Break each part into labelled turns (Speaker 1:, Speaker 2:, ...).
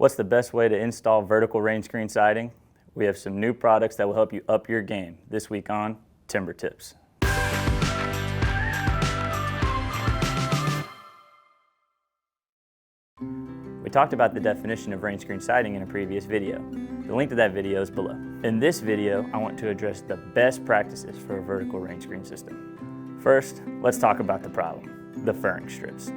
Speaker 1: What's the best way to install vertical rainscreen siding? We have some new products that will help you up your game this week on TimberTips. We talked about the definition of rainscreen siding in a previous video. The link to that video is below. In this video, I want to address the best practices for a vertical rainscreen system. First, let's talk about the problem, the furring strips.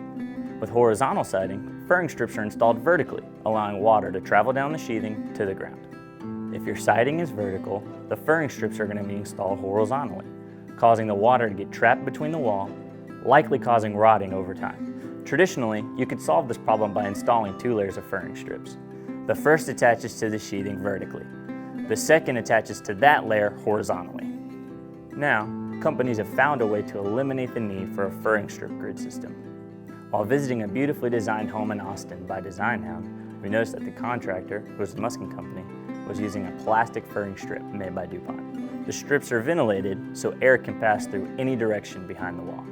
Speaker 1: With horizontal siding, furring strips are installed vertically, allowing water to travel down the sheathing to the ground. If your siding is vertical, the furring strips are going to be installed horizontally, causing the water to get trapped between the wall, likely causing rotting over time. Traditionally, you could solve this problem by installing 2 layers of furring strips. The first attaches to the sheathing vertically. The second attaches to that layer horizontally. Now, companies have found a way to eliminate the need for a furring strip grid system. While visiting a beautifully designed home in Austin by DesignHound, we noticed that the contractor, who was the Muskin company, was using a plastic furring strip made by Dupont. The strips are ventilated so air can pass through any direction behind the wall.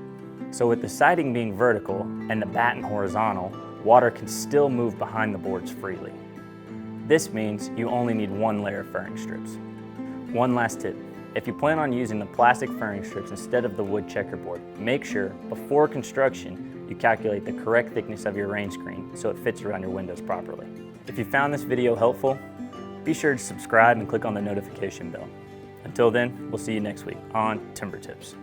Speaker 1: So with the siding being vertical and the batten horizontal, water can still move behind the boards freely. This means you only need 1 layer of furring strips. One last tip, if you plan on using the plastic furring strips instead of the wood checkerboard, make sure before construction you calculate the correct thickness of your rain screen so it fits around your windows properly. If you found this video helpful, be sure to subscribe and click on the notification bell. Until then, we'll see you next week on TimberTips.